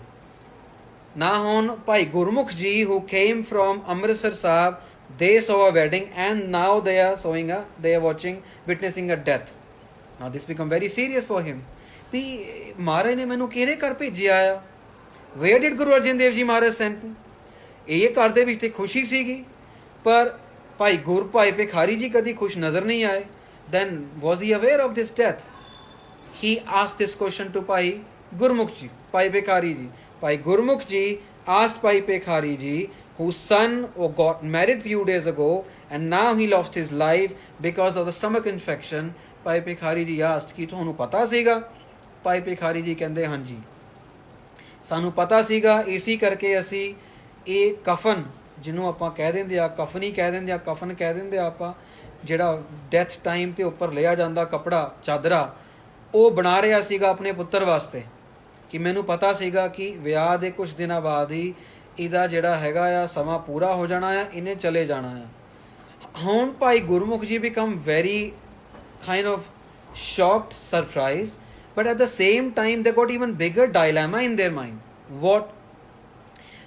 ਨਾ ਹੁਣ ਭਾਈ ਗੁਰਮੁਖ ਜੀ who came from Amritsar Sahib, they saw a wedding and now they are witnessing a death. Now this become very serious for him. ਵੀ ਮਹਾਰਾਜ ਨੇ ਮੈਨੂੰ ਕਿਹੜੇ ਘਰ ਭੇਜਿਆ ਆ? Where did Guru Arjan Dev Ji Maharaj sent me? ਇਹ ਘਰ ਦੇ ਵਿੱਚ ਤੇ ਖੁਸ਼ੀ ਸੀਗੀ, ਪਰ ਭਾਈ ਭਿਖਾਰੀ ਜੀ ਕਦੀ ਖੁਸ਼ ਨਜ਼ਰ ਨਹੀਂ ਆਏ। Then was he aware of this death? He asked this question to Bhai Gurmukh Ji, Bhai Bhikhari Ji. Bhai Gurmukh Ji asked Bhai Bhikhari Ji, whose son got married few days ago and now he lost his life because of the stomach infection. Bhai Bhikhari Ji asked ਕਿ ਤੁਹਾਨੂੰ ਪਤਾ ਸੀਗਾ? Bhai Bhikhari Ji ਕਹਿੰਦੇ ਹਾਂਜੀ, ਸਾਨੂੰ ਪਤਾ ਸੀਗਾ, ਇਸੇ ਕਰਕੇ ਅਸੀਂ ਇਹ ਕਫਨ ਜਿਹਨੂੰ ਆਪਾਂ ਕਹਿ ਦਿੰਦੇ ਆ ਕਫਨੀ ਕਹਿ ਦਿੰਦੇ ਆ, ਕਫਨ ਕਹਿ ਦਿੰਦੇ ਆ ਆਪਾਂ, ਜਿਹੜਾ ਡੈਥ ਟਾਈਮ ਤੇ ਉੱਪਰ ਲਿਆ ਜਾਂਦਾ ਕੱਪੜਾ, ਚਾਦਰਾ, ਉਹ ਬਣਾ ਰਿਹਾ ਸੀਗਾ ਆਪਣੇ ਪੁੱਤਰ ਵਾਸਤੇ ਕਿ ਮੈਨੂੰ ਪਤਾ ਸੀਗਾ ਕਿ ਵਿਆਹ ਦੇ ਕੁਝ ਦਿਨਾਂ ਬਾਅਦ ਹੀ ਇਹਦਾ ਜਿਹੜਾ ਹੈਗਾ ਆ ਸਮਾਂ ਪੂਰਾ ਹੋ ਜਾਣਾ ਆ, ਇਹਨੇ ਚਲੇ ਜਾਣਾ ਆ। ਹੁਣ ਭਾਈ ਗੁਰਮੁਖ ਜੀ become very kind of shocked, surprised, but at the same time they got even bigger dilemma in their mind. What?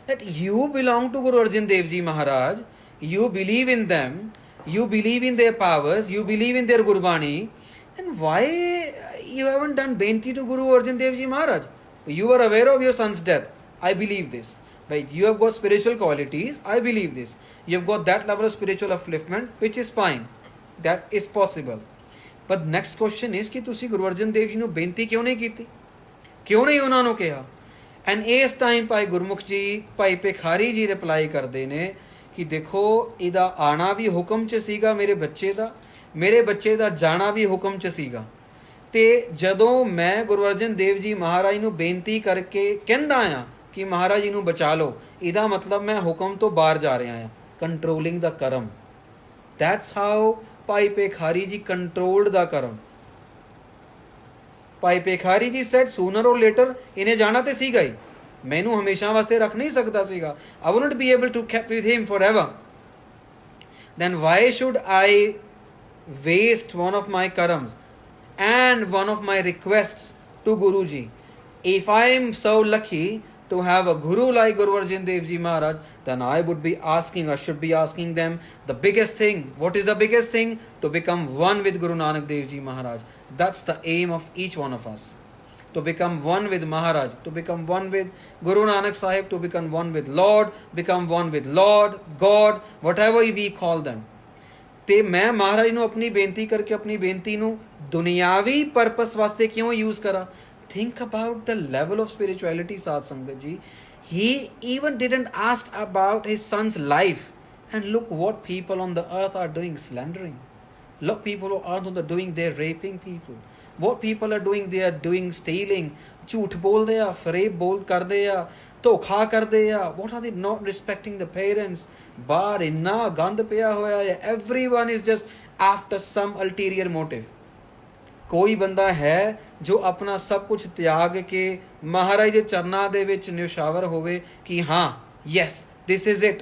That you belong to Guru Arjan Dev Ji Maharaj, you believe in them, you believe in their powers, you believe in their Gurbani, and why you haven't done benti to Guru Arjan Dev Ji Maharaj? You are aware of your son's death, I believe this. Right? You have got spiritual qualities, I believe this. You have got that level of spiritual upliftment, which is fine. That is possible. But next question is ਕਿ ਤੁਸੀਂ ਗੁਰੂ ਅਰਜਨ ਦੇਵ ਜੀ ਨੂੰ ਬੇਨਤੀ ਕਿਉਂ ਨਹੀਂ ਕੀਤੀ, ਕਿਉਂ ਨਹੀਂ ਉਹਨਾਂ ਨੂੰ ਕਿਹਾ? ਐਂਡ ਇਸ ਟਾਈਮ ਭਾਈ ਗੁਰਮੁਖ ਜੀ, ਭਾਈ ਭਿਖਾਰੀ ਜੀ ਰਿਪਲਾਈ ਕਰਦੇ ਨੇ ਕਿ ਦੇਖੋ ਇਹਦਾ ਆਣਾ ਵੀ ਹੁਕਮ 'ਚ ਸੀਗਾ ਮੇਰੇ ਬੱਚੇ ਦਾ ਜਾਣਾ ਵੀ ਹੁਕਮ 'ਚ ਸੀਗਾ, ਤੇ ਜਦੋਂ ਮੈਂ ਗੁਰੂ ਅਰਜਨ ਦੇਵ ਜੀ ਮਹਾਰਾਜ ਨੂੰ ਬੇਨਤੀ ਕਰਕੇ ਕਹਿੰਦਾ ਆ ਕਿ ਮਹਾਰਾਜ ਜੀ ਨੂੰ ਬਚਾ ਲਓ, ਇਹਦਾ ਮਤਲਬ ਮੈਂ ਹੁਕਮ ਤੋਂ ਬਾਹਰ ਜਾ ਰਿਹਾ ਆ। Controlling the Karam, that's how ਭਾਈ ਭਿਖਾਰੀ ਜੀ ਕੰਟਰੋਲਡ ਦਾ ਕਰਮ। ਭਾਈ ਭਿਖਾਰੀ ਜੀ ਸੈਡ ਸੂਨਰ ਔਰ ਲੇਟਰ ਇਹਨੇ ਜਾਣਾ ਤੇ ਸੀਗਾ ਹੀ, ਮੈਨੂੰ ਹਮੇਸ਼ਾ ਵਾਸਤੇ ਰੱਖ ਨਹੀਂ ਸਕਦਾ ਸੀਗਾ। I wouldn't be able to keep with him forever. Then why should I waste one of my karams and one of my requests to Guru Ji? If I am so lucky to have a guru like Guru Arjan Dev Ji Maharaj, then I would be asking, I should be asking them the biggest thing. What is the biggest thing? To become one with Guru Nanak Dev Ji Maharaj. That's the aim of each one of us. To become one with Maharaj, to become one with Guru Nanak Sahib, to become one with Lord, become one with Lord, God, whatever we call them. ਤੇ ਮੈਂ ਮਹਾਰਾਜ ਨੂੰ ਆਪਣੀ ਬੇਨਤੀ ਕਰਕੇ ਆਪਣੀ ਬੇਨਤੀ ਨੂੰ ਦੁਨਿਆਵੀ ਪਰਪਸ ਵਾਸਤੇ ਕਿਉਂ ਯੂਜ਼ ਕਰਾਂ? Think about the level of spirituality, Sadh Sangat Ji. He even didn't ask about his son's life. And look what people on the earth are doing, slandering. Look, people on earth are doing, they're raping people. What people are doing, they are doing stealing. ਝੂਠ ਬੋਲਦੇ ਆ, ਫਰੇਬ ਬੋਲ ਕਰਦੇ ਆ, ਧੋਖਾ ਕਰਦੇ ਆ. What are they not respecting the parents? ਬਾਹਰ ਇੰਨਾ ਗੰਦ ਪਿਆ ਹੋਇਆ ਹੈ. Everyone is just after some ulterior motive. ਕੋਈ ਬੰਦਾ ਹੈ ਜੋ ਆਪਣਾ ਸਭ ਕੁਝ ਤਿਆਗ ਕੇ ਮਹਾਰਾਜ ਦੇ ਚਰਨਾਂ ਦੇ ਵਿੱਚ ਨਿਸ਼ਾਵਰ ਹੋਵੇ ਕਿ ਹਾਂ, yes, this is it.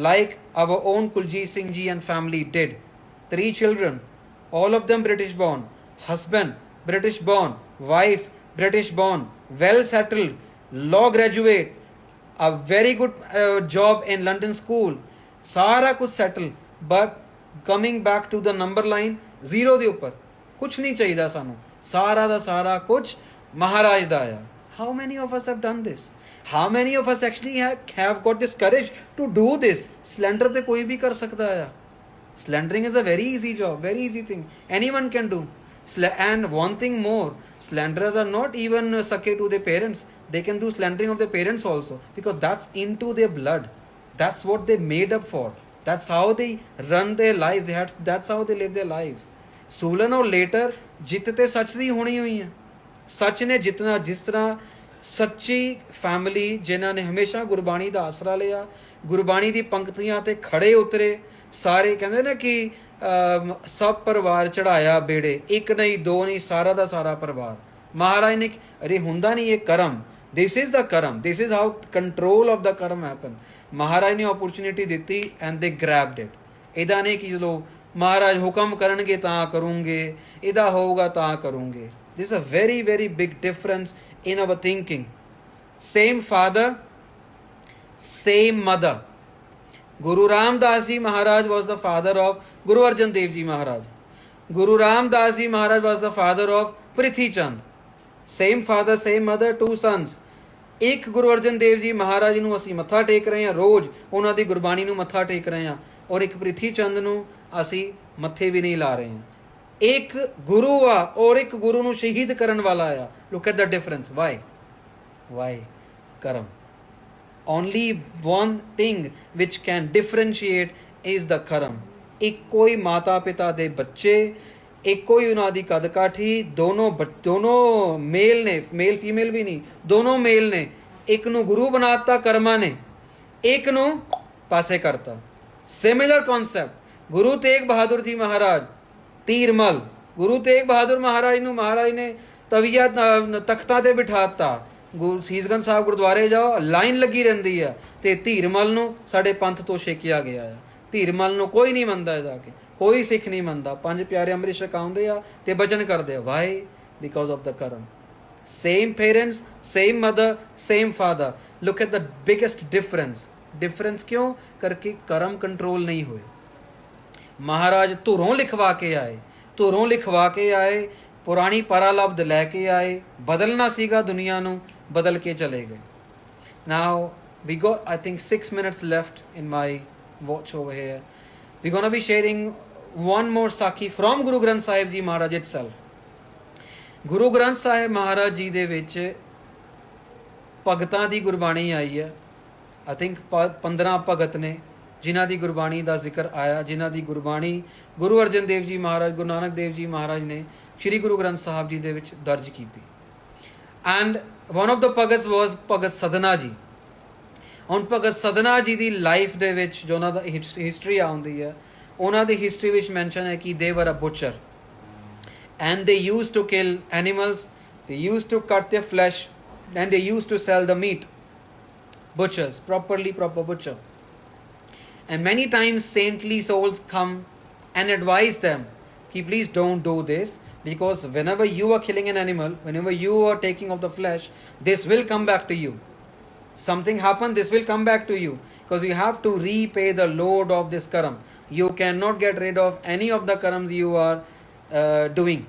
Like our own Kuljit Singh Ji and family did. 3 children, all of them British born. Husband, British born. Wife, British born. Well settled, law graduate, a very good job in London school. ਸਾਰਾ ਕੁਝ settle, but coming back to the number line, 0 ਦੇ ਉੱਪਰ ਕੁਛ ਨਹੀਂ ਚਾਹੀਦਾ ਸਾਨੂੰ, ਸਾਰਾ ਦਾ ਸਾਰਾ ਕੁਛ ਮਹਾਰਾਜ ਦਾ ਆ। How many of us have done this? How many of us actually have got this courage to do this? Slender ਤੇ ਕੋਈ ਵੀ ਕਰ ਸਕਦਾ ਆ। Slandering is a very easy job, very easy thing. Anyone can do. And one thing more, slanderers are not even sake to their parents. They can do slandering of their parents also, because that's into their blood. That's what they made up for. That's how they run their lives. That's how they live their lives. ਸੂਲਨ ਔਰ later ਜਿੱਤ ਤੇ ਸੱਚ ਦੀ ਹੋਣੀ ਹੋਈ ਹੈ। ਸੱਚ ਨੇ ਜਿੱਤਣਾ। ਜਿਸ ਤਰ੍ਹਾਂ ਸੱਚੀ ਫੈਮਿਲੀ ਜਿਨ੍ਹਾਂ ਨੇ ਹਮੇਸ਼ਾ ਗੁਰਬਾਣੀ ਦਾ ਆਸਰਾ ਲਿਆ, ਗੁਰਬਾਣੀ ਦੀ ਪੰਕਤੀਆਂ ਤੇ ਖੜੇ ਉਤਰੇ, ਸਾਰੇ ਕਹਿੰਦੇ ਨੇ ਕਿ ਸਭ ਪਰਿਵਾਰ ਚੜਾਇਆ ਬੇੜੇ, ਇੱਕ ਨਹੀਂ ਦੋ ਨਹੀਂ, ਸਾਰਾ ਦਾ ਸਾਰਾ ਪਰਿਵਾਰ। ਮਹਾਰਾਜ ਨੇ ਅਰੇ ਹੁੰਦਾ ਨਹੀਂ ਇਹ ਕਰਮ, this is the karma, this is how control of the karma happen. Maharaj ਨੇ ਓਪਰਚੁਨਿਟੀ ਦਿੱਤੀ ਐਂਡ ਦੇ ਗ੍ਰੈਬਡ ਇਟ। ਇਹਦਾ ਨਹੀਂ ਕਿ ਜਦੋਂ ਮਹਾਰਾਜ ਹੁਕਮ ਕਰਨਗੇ ਤਾਂ ਕਰੂੰਗੇ, ਇਹਦਾ ਹੋਊਗਾ ਤਾਂ ਕਰੂੰਗੇ। This is a very very big difference in our thinking. Same father, same mother. Guru Ram Das Ji Maharaj was the father of Guru Arjan Dev Ji Maharaj. Guru Ram Das Ji Maharaj was the father of Prithi Chand. Same father, same mother, 2 sons. ਇੱਕ ਗੁਰੂ ਅਰਜਨ ਦੇਵ ਜੀ ਮਹਾਰਾਜ ਨੂੰ ਅਸੀਂ ਮੱਥਾ ਟੇਕ ਰਹੇ ਹਾਂ, ਰੋਜ਼ ਉਹਨਾਂ ਦੀ ਗੁਰਬਾਣੀ ਨੂੰ ਮੱਥਾ ਟੇਕ ਰਹੇ ਹਾਂ, ਔਰ ਇੱਕ ਪ੍ਰਿਥੀ ਚੰਦ ਨੂੰ ਅਸੀਂ ਮੱਥੇ ਵੀ ਨਹੀਂ ਲਾ ਰਹੇ ਹਾਂ। ਇੱਕ ਗੁਰੂ ਆ ਔਰ ਇੱਕ ਗੁਰੂ ਨੂੰ ਸ਼ਹੀਦ ਕਰਨ ਵਾਲਾ ਆ। Look at the difference. Why karma. Only one thing which can differentiate is the karma. ਇੱਕੋ ਹੀ ਮਾਤਾ ਪਿਤਾ ਦੇ ਬੱਚੇ, ਇੱਕੋ ਹੀ ਉਹਨਾਂ ਦੀ ਕਦ ਕਾਠੀ, ਦੋਨੋਂ ਮੇਲ ਨੇ, ਮੇਲ ਫੀਮੇਲ ਵੀ ਨਹੀਂ, ਦੋਨੋਂ ਮੇਲ ਨੇ। ਇੱਕ ਨੂੰ ਗੁਰੂ ਬਣਾਤਾ ਕਰਮਾਂ ਨੇ, ਇੱਕ ਨੂੰ पासे करता। सिमिलर कॉन्सेप्ट गुरु तेग बहादुर जी महाराज तीरमल, गुरु तेग बहादुर महाराज ने तविया तख्ता ते बिठाता। गुरु सीसगंज साहब गुरुद्वारे जाओ, लाइन लगी रहिंदी है ते धीरमल नूं साडे पंथ तो छेकिया गया है। धीरमल नूं कोई नहीं मनदा, जाके कोई सिख नहीं मनदा। पंज प्यारे अमृत छकाउंदे आ ते भजन करदे आ। वाई? बिकॉज ऑफ द कर्म। Same parents, same mother, same father. Look at the biggest difference. Difference क्यों? करके कर्म कंट्रोल नहीं हुए। महाराज धुरों लिखवा के आए, धुरों लिखवा के आए, पुरानी परालब्ध लैके आए, बदलना सीगा दुनिया नूं, बदल के चले गए। Now we got I think 6 minutes left in my watch over here. We're going to be sharing one more Sakhi from Guru Granth Sahib Ji Maharaj itself. Guru Granth Sahib Maharaj Ji ਦੇ ਵਿੱਚ ਭਗਤਾਂ ਦੀ ਗੁਰਬਾਣੀ ਆਈ ਹੈ। I think 15 ਭਗਤ ਨੇ ਜਿਨ੍ਹਾਂ ਦੀ ਗੁਰਬਾਣੀ ਦਾ ਜ਼ਿਕਰ ਆਇਆ, ਜਿਨ੍ਹਾਂ ਦੀ ਗੁਰਬਾਣੀ ਗੁਰੂ ਅਰਜਨ ਦੇਵ ਜੀ ਮਹਾਰਾਜ, ਗੁਰੂ ਨਾਨਕ ਦੇਵ ਜੀ ਮਹਾਰਾਜ ਨੇ ਸ਼੍ਰੀ ਗੁਰੂ ਗ੍ਰੰਥ ਸਾਹਿਬ ਜੀ ਦੇ ਵਿੱਚ ਦਰਜ ਕੀਤੀ। ਐਂਡ ਵਨ ਆਫ ਦ ਭਗਤ ਵਾਸ ਭਗਤ ਸਦਨਾ ਜੀ। ਹੁਣ ਭਗਤ ਸਦਨਾ ਜੀ ਦੀ ਲਾਈਫ ਦੇ ਵਿੱਚ ਜੋ ਉਹਨਾਂ ਦਾ ਹਿਸਟਰੀ ਆਉਂਦੀ ਹੈ, ਉਹਨਾਂ ਦੀ ਹਿਸਟਰੀ ਵਿੱਚ ਮੈਂਸ਼ਨ ਹੈ ਕਿ ਦੇ ਵਰ ਅ butcher and they used to kill animals, they used to cut their flesh and they used to sell the meat. Butchers, proper butcher. And many times saintly souls come and advise them कि please don't do this, because whenever you are killing an animal, whenever you are taking of the flesh, this will come back to you. Something happened, this will come back to you, because you have to repay the load of this karam. You cannot get rid of any of the karams you are doing.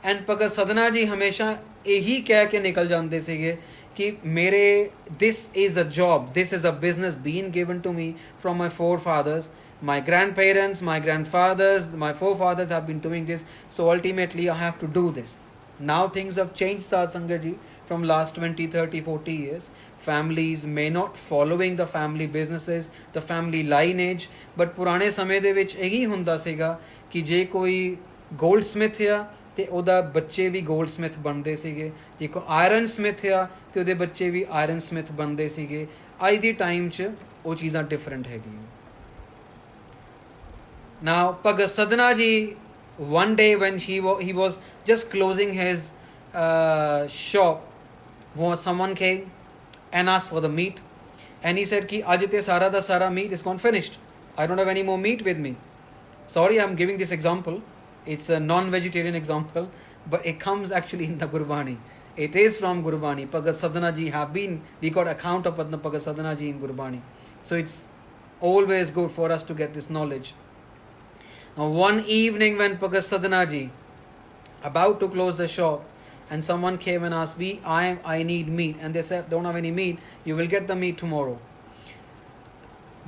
And ਭਗਤ ਸਦਨਾ ਜੀ ਹਮੇਸ਼ਾ ਇਹੀ ਕਹਿ ਕੇ ਨਿਕਲ ਜਾਂਦੇ ਸੀਗੇ ਕਿ ਮੇਰੇ this is a job, this is a business being given to me from my forefathers, my grandparents, my grandfathers, my forefathers have been doing this, so ultimately I have to do this. Now things have changed, Sadh Sangat ji, from last 20, 30, 40 years. Families may not following the family businesses, the family lineage, but ਪੁਰਾਣੇ ਸਮੇਂ ਦੇ ਵਿੱਚ ਇਹੀ ਹੁੰਦਾ ਸੀਗਾ ਕਿ ਜੇ ਕੋਈ ਗੋਲਡ ਸਮਿਥ ਆ ਤੇ ਉਹਦਾ ਬੱਚੇ ਵੀ ਗੋਲਡ ਸਮਿਥ ਬਣਦੇ ਸੀਗੇ, ਜੇ ਕੋਈ ਆਇਰਨ ਸਮਿਥ ਆ ਤੇ ਉਹਦੇ ਬੱਚੇ ਵੀ ਆਇਰਨ ਸਮਿਥ ਬਣਦੇ ਸੀਗੇ। ਅੱਜ ਦੀ ਟਾਈਮ 'ਚ ਉਹ ਚੀਜ਼ਾਂ ਡਿਫਰੈਂਟ ਹੈਗੀਆਂ। Now ਭਗਤ ਸਦਨਾ ਜੀ, one day when he was just closing his shop, someone came and asked for the meat, and he said कि आज ते सारा da sara meat is gone finished, I don't have any more meat with me. Sorry, I'm giving this example, it's a non-vegetarian example, but it comes actually in the Gurbani. It is from Gurbani. Bhagat Sadhana ji have been, we got account of Bhagat Sadhana ji in Gurbani, so it's always good for us to get this knowledge. Now one evening when Bhagat Sadhana ji about to close the shop, and someone came and asked, I need meat, and they said, don't have any meat, you will get the meat tomorrow.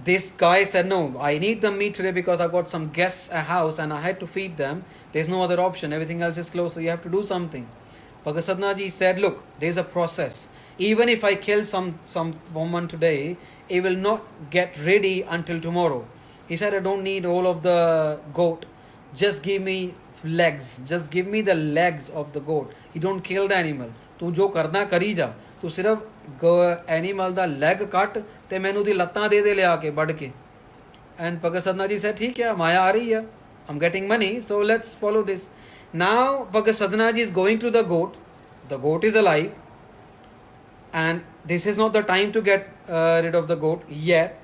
This guy said, no, I need the meat today because I got some guests at house and I had to feed them. There's no other option, everything else is closed, so you have to do something. Bhagat Sadhana ji said, look, there's a process. Even if I kill some woman today, it will not get ready until tomorrow. He said, I don't need all of the goat, just give me legs, just give me the legs of the goat. You don't kill the animal. तू जो करना करी जा, तू सिर्फ animal दा leg cut ते मैनू दी लत्तां दे लिया के बढ़ के. And Bhagat Sadhana ji said, ठीक है, माया आ रही है, I'm getting money, so let's follow this. Now Bhagat Sadhana ji is going to the goat is alive, and this is not the time to get rid of the goat yet.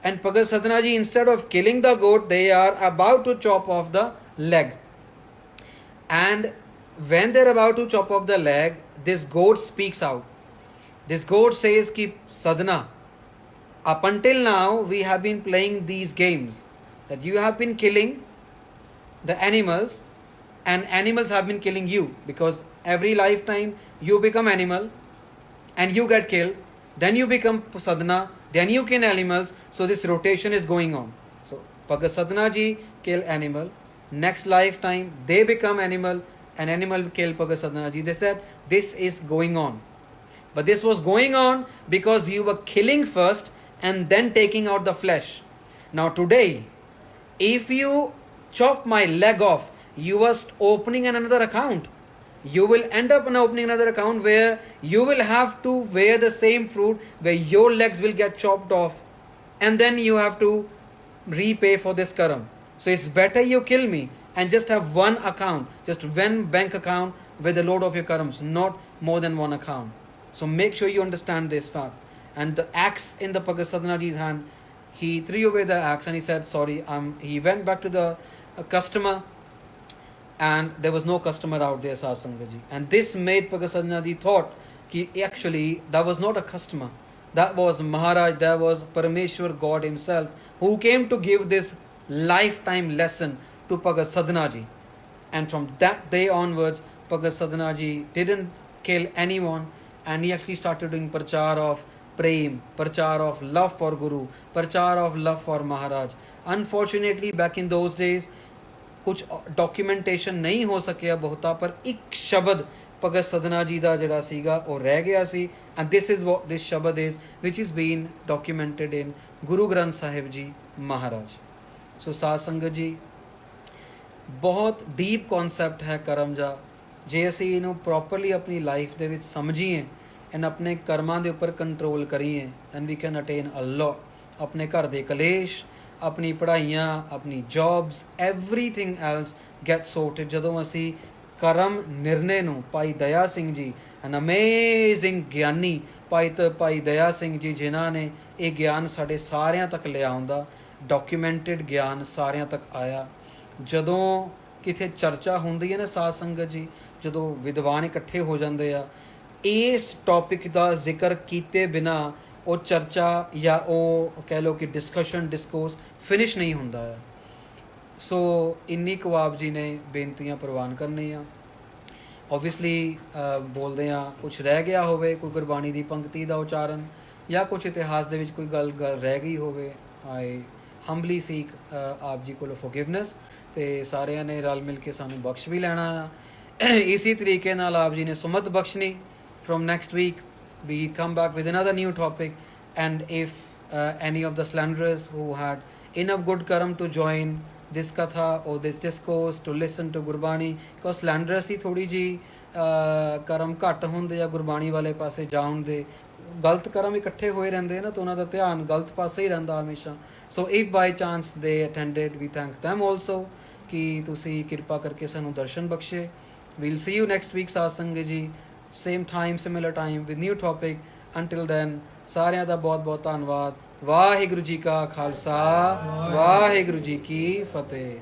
And Bhagat Sadhana ji, instead of killing the goat, they are about to chop off the leg. And when they're about to chop off the leg, this goat speaks out. This goat says, Ki Sadhana, up until now we have been playing these games, that you have been killing the animals and animals have been killing you, because every lifetime you become animal and you get killed, then you become sadhana, then you kill animals, so this rotation is going on. So Bhagat Sadhana ji kill animal, next lifetime they become animal and animal kill Bhagat Sadhana ji. They said this is going on, but this was going on because you were killing first and then taking out the flesh. Now today, if you chop my leg off, you are opening another account. You will end up in opening another account where you will have to wear the same fruit, where your legs will get chopped off and then you have to repay for this karam. So it's better you kill me and just have one account, just one bank account with a load of your karams, not more than one account. So make sure you understand this fact. And the axe in the Bhagat Sadhanaji's hand, he threw away the axe and he said, sorry. He went back to the customer, and there was no customer out there, Satsangaji. And this made Bhagat Sadhanaji thought कि actually that was not a customer. That was Maharaj, that was Parameshwar God himself, who came to give this lifetime lesson to Bhagat Sadhanaji. And from that day onwards, Bhagat Sadhanaji didn't kill anyone, and he actually started doing prachar of prem, prachar of love for Guru, prachar of love for Maharaj. Unfortunately, back in those days, कुछ documentation नहीं हो सकिਆ ਬਹੁਤਾ, ਪਰ ਇੱਕ ਸ਼ਬਦ ਭਗਤ ਸਦਨਾ ਜੀ ਦਾ ਜਿਹੜਾ ਸੀਗਾ ਉਹ ਰਹਿ ਗਿਆ ਸੀ, and this is what this shabad is, which is being documented in Guru Granth Sahib Ji Maharaj. So ਸਾਧ ਸੰਗਤ ਜੀ, ਬਹੁਤ ਡੀਪ ਕਨਸੈਪਟ ਹੈ ਕਰਮ ਦਾ. ਜੇ ਅਸੀਂ ਇਹਨੂੰ ਪ੍ਰੋਪਰਲੀ ਆਪਣੀ ਲਾਈਫ ਦੇ ਵਿੱਚ ਸਮਝੀਏ ਐਂਡ ਆਪਣੇ ਕਰਮਾਂ ਦੇ ਉੱਪਰ ਕੰਟਰੋਲ ਕਰੀਏ, then we can attain a lot. ਆਪਣੇ ਘਰ ਦੇ ਕਲੇਸ਼, ਆਪਣੀ ਪੜ੍ਹਾਈਆਂ, ਆਪਣੀ ਜੌਬਸ, ਐਵਰੀਥਿੰਗ ਐਲਸ ਗੈਟ ਸੋਰਟਡ ਜਦੋਂ ਅਸੀਂ ਕਰਮ ਨਿਰਣੇ ਨੂੰ, ਭਾਈ ਦਇਆ ਸਿੰਘ ਜੀ, ਐਨ ਅਮੇਜ਼ਿੰਗ ਗਿਆਨੀ ਭਾਈ ਦਇਆ ਸਿੰਘ ਜੀ, ਜਿਨ੍ਹਾਂ ਨੇ ਇਹ ਗਿਆਨ ਸਾਡੇ ਸਾਰਿਆਂ ਤੱਕ ਲਿਆਉਂਦਾ, ਡਾਕੂਮੈਂਟਡ ਗਿਆਨ ਸਾਰਿਆਂ ਤੱਕ ਆਇਆ. ਜਦੋਂ ਕਿਤੇ ਚਰਚਾ ਹੁੰਦੀ ਹੈ ਨਾ ਸਾਧ ਸੰਗਤ ਜੀ, ਜਦੋਂ ਵਿਦਵਾਨ ਇਕੱਠੇ ਹੋ ਜਾਂਦੇ ਆ, ਇਸ ਟੌਪਿਕ ਦਾ ਜ਼ਿਕਰ ਕੀਤੇ ਬਿਨਾ ਉਹ ਚਰਚਾ ਜਾਂ ਉਹ ਕਹਿ ਲਓ ਕਿ ਡਿਸਕੋਰਸ ਫਿਨਿਸ਼ ਨਹੀਂ ਹੁੰਦਾ ਹੈ. ਸੋ ਇੰਨੀ ਕੁ ਆਪ ਜੀ ਨੇ ਬੇਨਤੀਆਂ ਪ੍ਰਵਾਨ ਕਰਨੀਆਂ. ਓਬਵੀਅਸਲੀ ਬੋਲਦੇ ਹਾਂ ਕੁਛ ਰਹਿ ਗਿਆ ਹੋਵੇ, ਕੋਈ ਗੁਰਬਾਣੀ ਦੀ ਪੰਕਤੀ ਦਾ ਉਚਾਰਨ ਜਾਂ ਕੁਛ ਇਤਿਹਾਸ ਦੇ ਵਿੱਚ ਕੋਈ ਗੱਲ ਰਹਿ ਗਈ ਹੋਵੇ, ਆਈ ਹੰਬਲੀ ਸੀਕ ਆਪ ਜੀ ਕੋਲੋਂ ਫੋਰਗਿਵਨੈਸ, ਤੇ ਸਾਰਿਆਂ ਨੇ ਰਲ ਮਿਲ ਕੇ ਸਾਨੂੰ ਬਖਸ਼ ਵੀ ਲੈਣਾ ਆ. ਇਸੀ ਤਰੀਕੇ ਨਾਲ ਆਪ ਜੀ ਨੇ Sumat ਬਖਸ਼ਣੀ. From next week we come back with another new topic, and if any of the slanderers who had enough good karam to join this katha or this discourse to listen to Gurbani, because slanderers ही थोड़ी जी ਕਰਮ ਘੱਟ ਹੁੰਦੇ ਆ ਗੁਰਬਾਣੀ ਵਾਲੇ ਪਾਸੇ ਜਾਣ ਦੇ, ਗਲਤ ਕਰਮ ਇਕੱਠੇ ਹੋਏ ਰਹਿੰਦੇ ਨਾ, ਤਾਂ ਉਹਨਾਂ ਦਾ ਧਿਆਨ ਗਲਤ ਪਾਸੇ ਹੀ ਰਹਿੰਦਾ ਹਮੇਸ਼ਾ. ਸੋ ਇਫ ਬਾਈ ਚਾਂਸ ਦੇ ਅਟੈਂਡਡ, ਵੀ ਥੈਂਕ them also ਕਿ ਤੁਸੀਂ ਕਿਰਪਾ ਕਰਕੇ ਸਾਨੂੰ ਦਰਸ਼ਨ ਬਖਸ਼ੇ. we'll see you next week ਸਾਧ ਸੰਗਤ ਜੀ, same time similar time with new topic. Until then, ਸਾਰਿਆਂ ਦਾ ਬਹੁਤ ਬਹੁਤ ਧੰਨਵਾਦ. ਵਾਹਿਗੁਰੂ ਜੀ ਕਾ ਖਾਲਸਾ, ਵਾਹਿਗੁਰੂ ਜੀ ਕੀ ਫਤਿਹ.